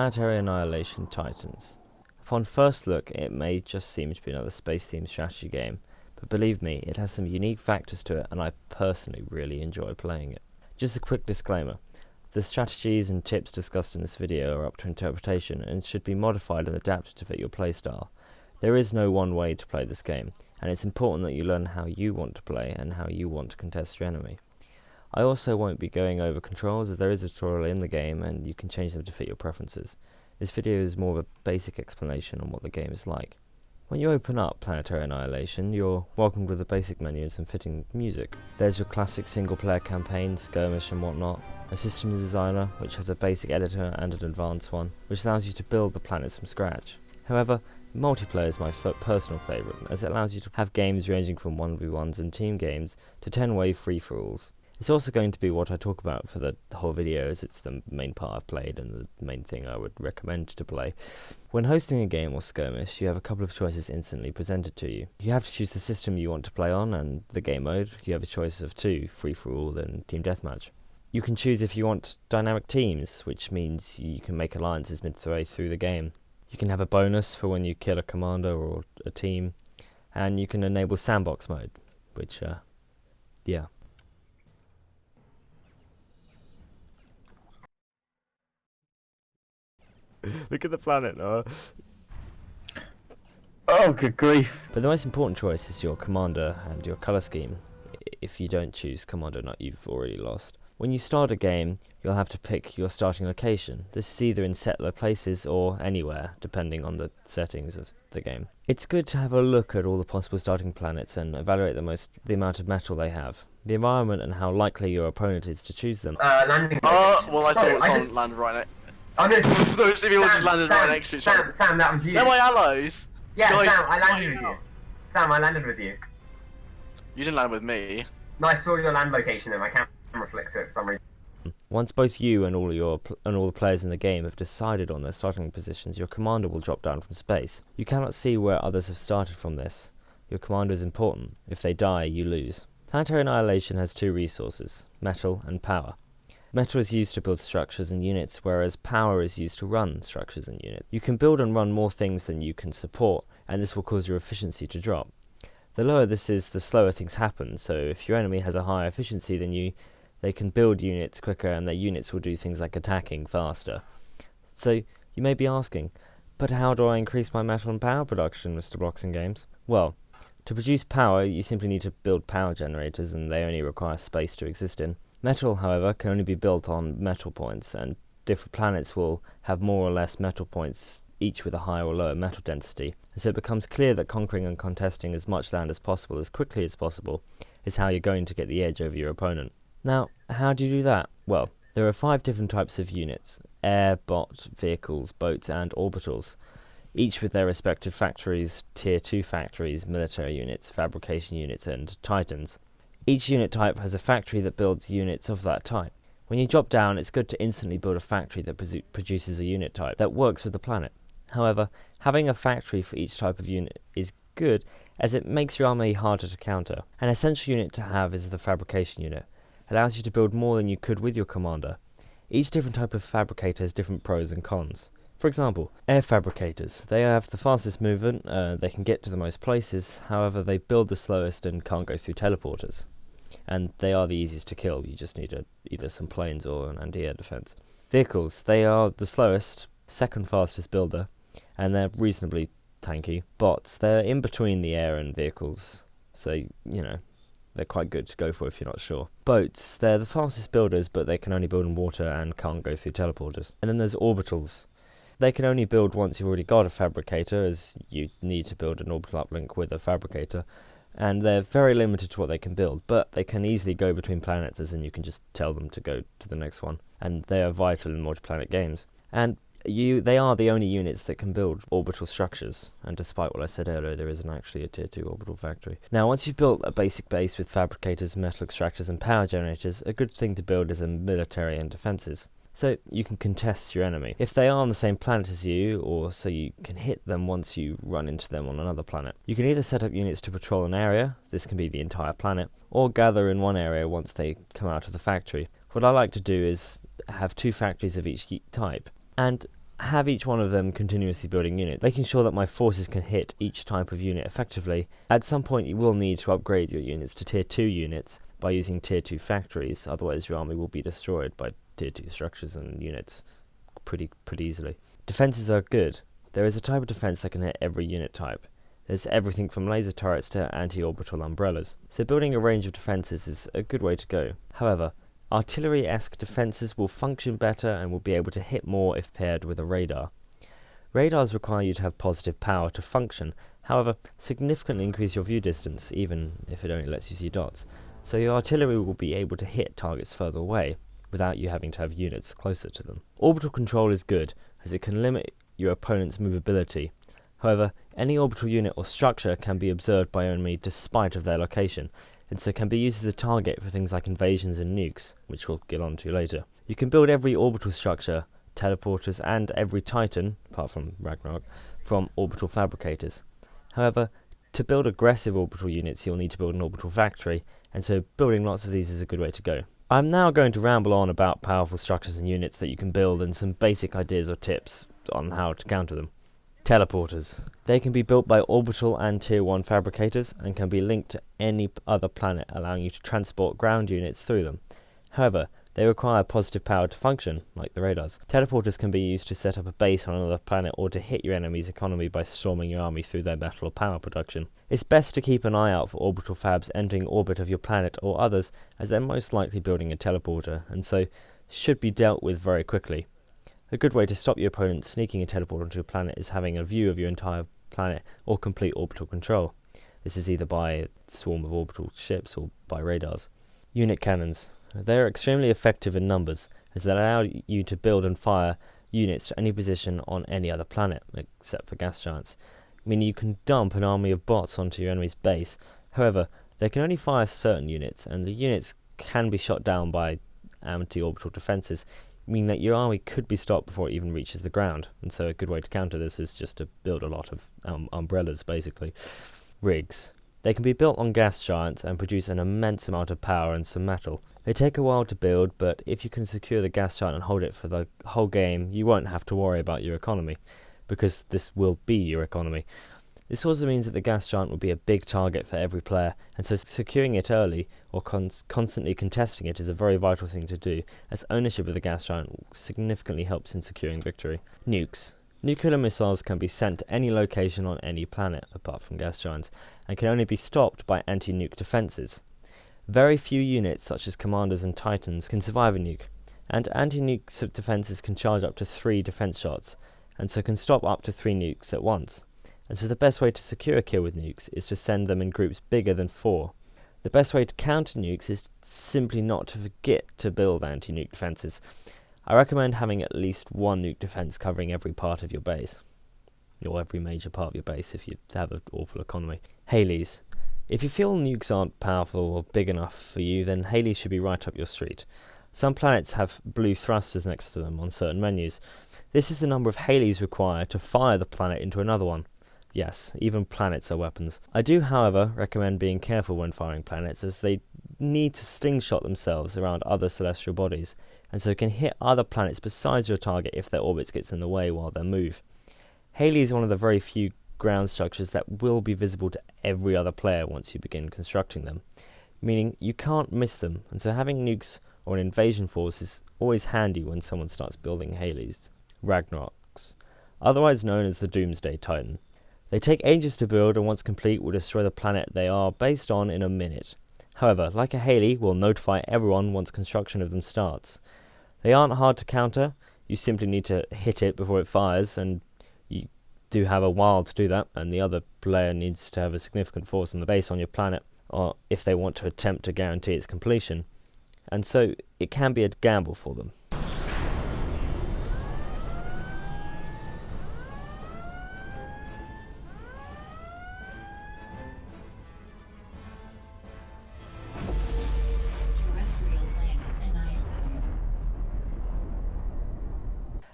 Planetary Annihilation TITANS. Upon first look, it may just seem to be another space-themed strategy game, but believe me, it has some unique factors to it, and I personally really enjoy playing it. Just a quick disclaimer, the strategies and tips discussed in this video are up to interpretation and should be modified and adapted to fit your playstyle. There is no one way to play this game, and it's important that you learn how you want to play and how you want to contest your enemy. I also won't be going over controls, as there is a tutorial in the game and you can change them to fit your preferences. This video is more of a basic explanation on what the game is like. When you open up Planetary Annihilation, you're welcomed with the basic menus and fitting music. There's your classic single player campaign, skirmish and whatnot, a system designer which has a basic editor and an advanced one, which allows you to build the planets from scratch. However, multiplayer is my personal favourite, as it allows you to have games ranging from 1v1s and team games to 10-way free-for-alls. It's also going to be what I talk about for the whole video, as it's the main part I've played and the main thing I would recommend to play. When hosting a game or skirmish, you have a couple of choices instantly presented to you. You have to choose the system you want to play on and the game mode. You have a choice of two, free-for-all and team deathmatch. You can choose if you want dynamic teams, which means you can make alliances midway through the game. You can have a bonus for when you kill a commander or a team, and you can enable sandbox mode, which, yeah. Look at the planet, Noah. Oh, good grief. But the most important choice is your commander and your colour scheme. If you don't choose commander, you've already lost. When you start a game, you'll have to pick your starting location. This is either in settler places or anywhere, depending on the settings of the game. It's good to have a look at all the possible starting planets and evaluate the amount of metal they have, the environment and how likely your opponent is to choose them. Landing. Oh, well, I Sorry, thought someone landed right next. Oh no, Those people just landed right next to each other. Sam, that was you. They're my allies. Yeah, Guys, Sam, I landed with you. Sam, I landed with you. You didn't land with me. No, I saw your land location and my camera flicked it for some reason. Once both you and all the players in the game have decided on their starting positions, your commander will drop down from space. You cannot see where others have started from this. Your commander is important. If they die, you lose. Planetary Annihilation has two resources, metal and power. Metal is used to build structures and units, whereas power is used to run structures and units. You can build and run more things than you can support, and this will cause your efficiency to drop. The lower this is, the slower things happen, so if your enemy has a higher efficiency than you, they can build units quicker and their units will do things like attacking faster. So, you may be asking, but how do I increase my metal and power production, Mr. Blocks and Games? Well, to produce power, you simply need to build power generators, and they only require space to exist in. Metal, however, can only be built on metal points, and different planets will have more or less metal points, each with a higher or lower metal density. And so it becomes clear that conquering and contesting as much land as possible, as quickly as possible, is how you're going to get the edge over your opponent. Now, how do you do that? Well, there are 5 different types of units: air, bot, vehicles, boats, and orbitals, each with their respective factories, tier 2 factories, military units, fabrication units, and titans. Each unit type has a factory that builds units of that type. When you drop down, it's good to instantly build a factory that produces a unit type that works with the planet. However, having a factory for each type of unit is good, as it makes your army harder to counter. An essential unit to have is the fabrication unit. It allows you to build more than you could with your commander. Each different type of fabricator has different pros and cons. For example, air fabricators. They have the fastest movement, they can get to the most places, however they build the slowest and can't go through teleporters. And they are the easiest to kill, you just need either some planes or an anti-air defense. Vehicles. They are the slowest, second fastest builder, and they're reasonably tanky. Bots. They're in between the air and vehicles, so, you know, they're quite good to go for if you're not sure. Boats. They're the fastest builders, but they can only build in water and can't go through teleporters. And then there's orbitals. They can only build once you've already got a fabricator, as you need to build an orbital uplink with a fabricator, and they're very limited to what they can build, but they can easily go between planets, as in you can just tell them to go to the next one, and they are vital in multi-planet games. And they are the only units that can build orbital structures, and despite what I said earlier, there isn't actually a tier 2 orbital factory. Now, once you've built a basic base with fabricators, metal extractors and power generators, a good thing to build is a military and defences. So you can contest your enemy. If they are on the same planet as you, or so you can hit them once you run into them on another planet. You can either set up units to patrol an area, this can be the entire planet, or gather in one area once they come out of the factory. What I like to do is have 2 factories of each type, and have each one of them continuously building units, making sure that my forces can hit each type of unit effectively. At some point you will need to upgrade your units to tier 2 units by using tier 2 factories, otherwise your army will be destroyed by tier 2 structures and units pretty easily. Defences are good. There is a type of defence that can hit every unit type. There's everything from laser turrets to anti-orbital umbrellas, so building a range of defences is a good way to go. However, artillery-esque defences will function better and will be able to hit more if paired with a radar. Radars require you to have positive power to function, however, significantly increase your view distance, even if it only lets you see dots, so your artillery will be able to hit targets further away, without you having to have units closer to them. Orbital control is good, as it can limit your opponent's movability. However, any orbital unit or structure can be observed by your enemy despite of their location, and so can be used as a target for things like invasions and nukes, which we'll get on to later. You can build every orbital structure, teleporters, and every Titan, apart from Ragnarok, from orbital fabricators. However, to build aggressive orbital units you'll need to build an orbital factory, and so building lots of these is a good way to go. I'm now going to ramble on about powerful structures and units that you can build and some basic ideas or tips on how to counter them. Teleporters. They can be built by orbital and tier 1 fabricators and can be linked to any other planet, allowing you to transport ground units through them. However, they require positive power to function, like the radars. Teleporters can be used to set up a base on another planet or to hit your enemy's economy by storming your army through their metal or power production. It's best to keep an eye out for orbital fabs entering orbit of your planet or others, as they're most likely building a teleporter, and so should be dealt with very quickly. A good way to stop your opponent sneaking a teleporter onto a planet is having a view of your entire planet or complete orbital control. This is either by a swarm of orbital ships or by radars. Unit cannons. They are extremely effective in numbers, as they allow you to build and fire units to any position on any other planet, except for gas giants. Meaning you can dump an army of bots onto your enemy's base. However, they can only fire certain units, and the units can be shot down by anti-orbital defences, meaning that your army could be stopped before it even reaches the ground. And so a good way to counter this is just to build a lot of umbrellas, basically. Rigs. They can be built on gas giants and produce an immense amount of power and some metal. They take a while to build, but if you can secure the gas giant and hold it for the whole game, you won't have to worry about your economy, because this will be your economy. This also means that the gas giant will be a big target for every player, and so securing it early or constantly contesting it is a very vital thing to do, as ownership of the gas giant significantly helps in securing victory. Nukes. Nuclear missiles can be sent to any location on any planet, apart from gas giants, and can only be stopped by anti-nuke defences. Very few units, such as commanders and titans, can survive a nuke, and anti-nuke defences can charge up to 3 defence shots, and so can stop up to 3 nukes at once. And so the best way to secure a kill with nukes is to send them in groups bigger than 4. The best way to counter nukes is simply not to forget to build anti-nuke defences. I recommend having at least 1 nuke defense covering every part of your base, or every major part of your base if you have an awful economy. Haleys. If you feel nukes aren't powerful or big enough for you, then Haleys should be right up your street. Some planets have blue thrusters next to them on certain menus. This is the number of Haleys required to fire the planet into another one. Yes, even planets are weapons. I do, however, recommend being careful when firing planets, as they need to slingshot themselves around other celestial bodies, and so can hit other planets besides your target if their orbits gets in the way while they move. Haley is one of the very few ground structures that will be visible to every other player once you begin constructing them, meaning you can't miss them, and so having nukes or an invasion force is always handy when someone starts building Haleys. Ragnaroks, otherwise known as the Doomsday Titan. They take ages to build, and once complete will destroy the planet they are based on in a minute. However, like a Haley, will notify everyone once construction of them starts. They aren't hard to counter, you simply need to hit it before it fires, and you do have a while to do that, and the other player needs to have a significant force on the base on your planet, or if they want to attempt to guarantee its completion, and so it can be a gamble for them.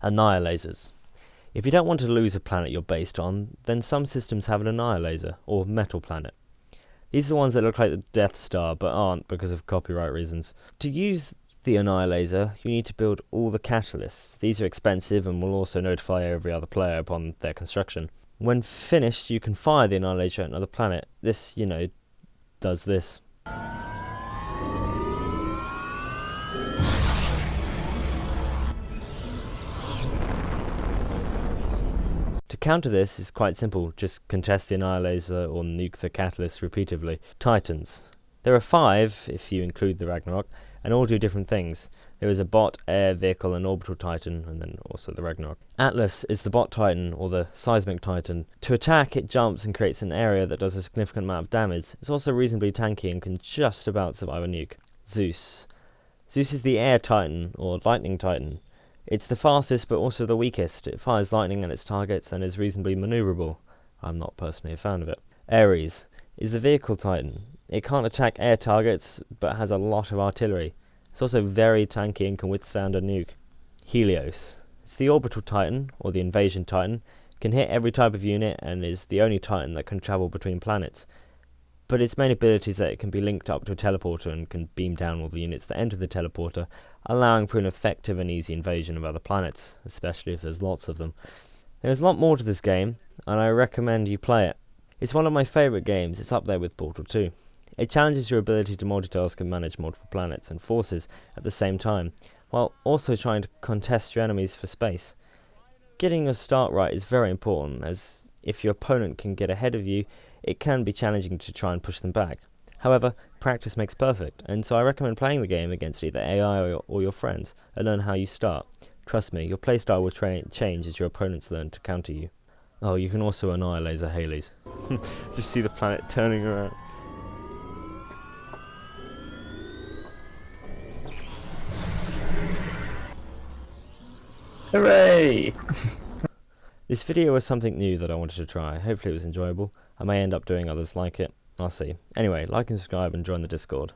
Annihilators. If you don't want to lose a planet you're based on, then some systems have an annihilator, or metal planet. These are the ones that look like the Death Star, but aren't because of copyright reasons. To use the Annihilator, you need to build all the catalysts. These are expensive and will also notify every other player upon their construction. When finished, you can fire the Annihilator at another planet. This, you know, does this. To counter this is quite simple, just contest the Annihilator or nuke the catalyst repeatedly. Titans. There are 5, if you include the Ragnarok, and all do different things. There is a bot, air, vehicle, and orbital titan, and then also the Ragnarok. Atlas is the bot titan, or the seismic titan. To attack, it jumps and creates an area that does a significant amount of damage. It's also reasonably tanky and can just about survive a nuke. Zeus. Zeus is the air titan, or lightning titan. It's the fastest but also the weakest. It fires lightning at its targets and is reasonably manoeuvrable. I'm not personally a fan of it. Ares is the vehicle titan. It can't attack air targets but has a lot of artillery. It's also very tanky and can withstand a nuke. Helios. It's the orbital titan, or the invasion titan. It can hit every type of unit and is the only titan that can travel between planets. But its main ability is that it can be linked up to a teleporter and can beam down all the units that enter the teleporter, allowing for an effective and easy invasion of other planets, especially if there's lots of them. There's a lot more to this game, and I recommend you play it. It's one of my favourite games. It's up there with Portal 2. It challenges your ability to multitask and manage multiple planets and forces at the same time, while also trying to contest your enemies for space. Getting your start right is very important, as if your opponent can get ahead of you, it can be challenging to try and push them back. However, practice makes perfect, and so I recommend playing the game against either AI or your friends, and learn how you start. Trust me, your playstyle will change as your opponents learn to counter you. Oh, you can also annihilate the Haleys. Just see the planet turning around. Hooray! This video was something new that I wanted to try. Hopefully it was enjoyable. I may end up doing others like it. I'll see. Anyway, like and subscribe and join the Discord.